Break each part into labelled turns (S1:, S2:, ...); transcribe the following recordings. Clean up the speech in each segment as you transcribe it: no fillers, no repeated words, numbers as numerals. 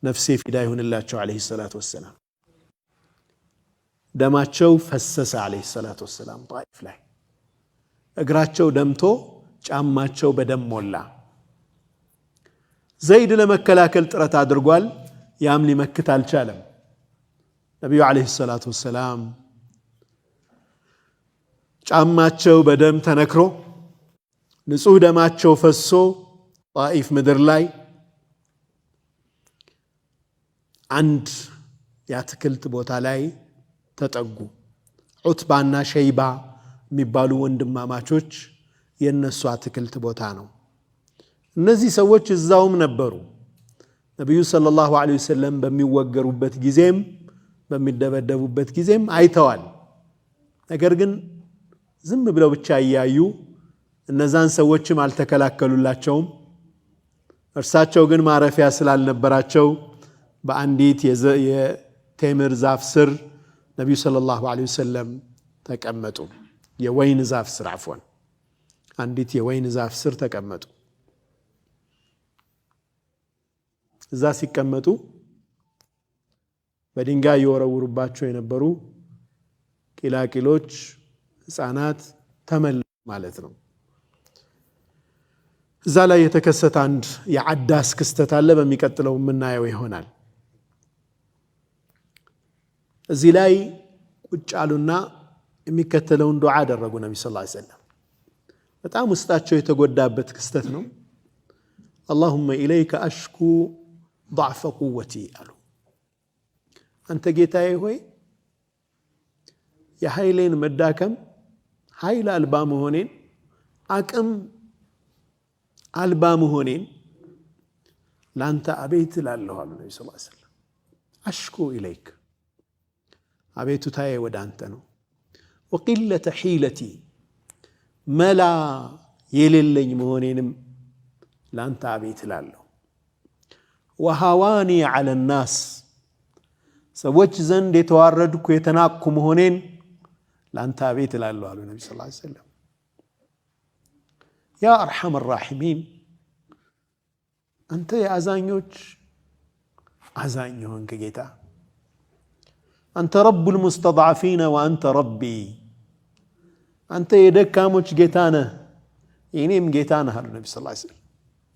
S1: ነፍሴ ፊዳ ይሁንላቸው አለይሂ ሰላቱ ወሰላም ደማቸው ፈሰሰ አለይሂ ሰላቱ ወሰላም ጣይፍ ላይ እግራቸው ደምቶ ጫማቸው በደም ሞላ ዘይድ ለመከላከል ጥረት አድርጓል ያም ሊመክት አልቻለም ነብዩ አለይሂ ሰላቱ ወሰላም ጫማቸው በደም ተነክሮ ንጹህ ደማቸው ፈሶ ጣይፍ ምድር ላይ አንድ ያትክልት ቦታ ላይ ተጠጉ ዑትባና ሸይባ የሚባሉ ወንድማማቾች የነሱ አትክልት ቦታ ነው እነዚህ ሰዎች እዛውም ነበሩ ነብዩ ሰለላሁ ዐለይሂ ወሰለም በሚወገሩበት ጊዜም በሚደበደቡበት ጊዜም አይተዋል ነገር ግን ዝም ብለው ብቻ ያያዩ እነዛን ሰዎችም አልተከላከሉላቸውም እርሳቸው ግን ማረፊያ ስላልነበራቸው በአንዲት የቴምር ዛፍ ስር ነብዩ ሰለላሁ ዐለይሂ ወሰለም ተቀመጡ የወይን ዛፍ ስር አፍዋን አንዲት የወይን ዛፍ ስር ተቀመጡ እዛ ሲቀመጡ በድንጋይ ይወረውሩባቸው የነበሩ ቂላቂሎች ህፃናት ተመለሱ ማለት ነው እዛ ላይ የተከሰተ አንድ የዓዳስ ክስተት አለ በሚቀጥለው ምናየው ይሆናል እዚህ ላይ ቁጭ አሉና የሚከተለውን ዱዓ አደረጉ ነብዩ ሰለላሁ ዐለይሂ ወሰለም በጣም ውስጣቸው የተጎዳበት ክስተት ነው اللهم اليك اشكو ضعف قوتي አሉ አንተ ጌታዬ ሆይ የኃይሌን መዳከም ኃይል አልባ መሆኔን አቅም አልባ መሆኔን ላንተ አቤት እላለሁ አሉ ነብዩ ሰለላሁ ዐለይሂ ወሰለም አሽኩ ኢለይክ አቤቱታዬ ወደ አንተ ነው ወቂለተ ሒለቲ መላ የሌለኝ መሆኔንም ላንተ አቤት እላለሁ ወሃዋኒ ዐለ الناس ሰዎች ዘንድ የተዋረድኩ የተናቅኩ መሆኔን ላንተ አቤት እላለሁ አሉ ነብዩ ሰለላሁ ዐለይሂ ወሰለም ያ አርሐም الراحمين አንተ የአዛኞች አዛኝ ሆንክ ጌታ አንተ رب المستضعفين وانت ربي አንተ የደካሞች ጌታ ነህ የኔም ጌታ ነህ አሉ ነብዩ ሰለላሁ ዐለይሂ ወሰለም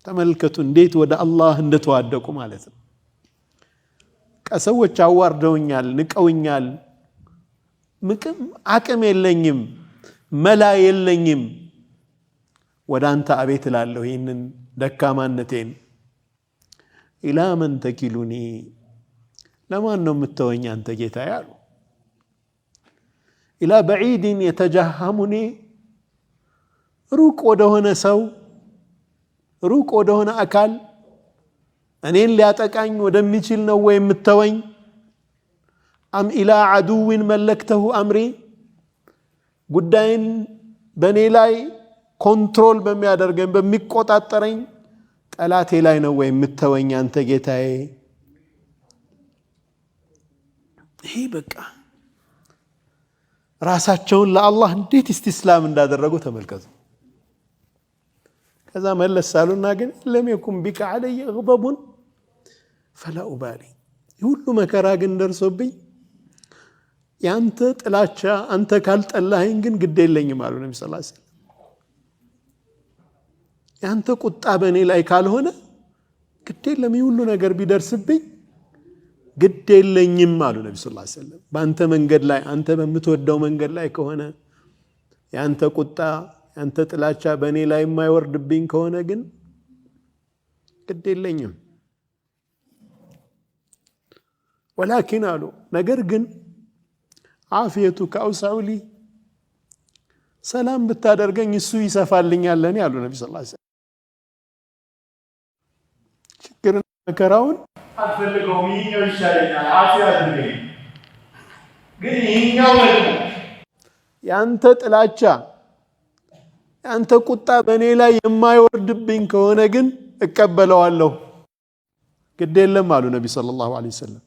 S1: ተመልከቱ እንዴት ወደ አላህ እንደተዋደቁ ማለት ነው ሰዎች አዋርደውኛል ንቀውኛል አቅም የለኝም መላ የለኝም ወደ አንተ አቤት እላለሁ ይህንን ደካማነቴን ኢላ መን ተኪሉኒ ለማን ነው የምትተወኝ አንተ ጌታዬ አሉ ኢላ በዒድን የተጀሃሙኒ ሩቅ ወደሆነ ሰው ሩቅ ወደሆነ አካል እኔን ሊያጠቃኝ ወደሚችል ነው ወይ የምትተወኝ አም ኢላ ዐዱዊን መለክተሁ አምሪ ጉዳይን በእኔ ላይ ኮንትሮል በሚያደርገኝ በሚቆጣጠረኝ ጠላቴ ላይ ነው ወይ የምትተወኝ አንተ ጌታዬ ይሄ በቃ ራሳቸውን ለአላህ እንዴት ኢስቲስላም እንዳደረጉ ተመልከቱ ከዛ መለስ ሳሉና ግን ለም يكن بك علي غضب فلا أبالي ሁሉ መከራ ግን ደርሶብኝ ያንተ ጥላቻ አንተ ካልጠላኸኝ ግን ግድ የለኝም አሉ ነብዩ ሰለላሁ ዐለይሂ ወሰለም ያንተ ቁጣ በእኔ ላይ ካልሆነ ግድ የለም ሁሉ ነገር ቢደርስብኝ ግድ የለኝም አሉ ነብዩ ሰለላሁ ዐለይሂ ወሰለም በአንተ መንገድ ላይ አንተ በምትወደው መንገድ ላይ ከሆነ ያንተ ቁጣ ያንተ ጥላቻ በእኔ ላይ የማይወርድብኝ ከሆነ ግን ግድ የለኝም ولكن አሉ ነገር ግን አፍየቱከ አውሰዑ ሊ ሰላም ብታደርገኝ እሱ ይሰፋልኛል ለኔ አሉ ነብዩ ሰለላሁ ዐለይሂ ወሰለም ችግርና መከራውን አልፈልገውም ይሄኛው ይሻለኛል አፍያ አድርገኝ ግን ይሄኛው ደግሞ ያንተ ጥላቻ ያንተ ቁጣ በእኔ ላይ የማይወርድብኝ ከሆነ ግን እቀበለዋለሁ ግድ የለም አሉ ነብዩ ሰለላሁ ዐለይሂ ወሰለም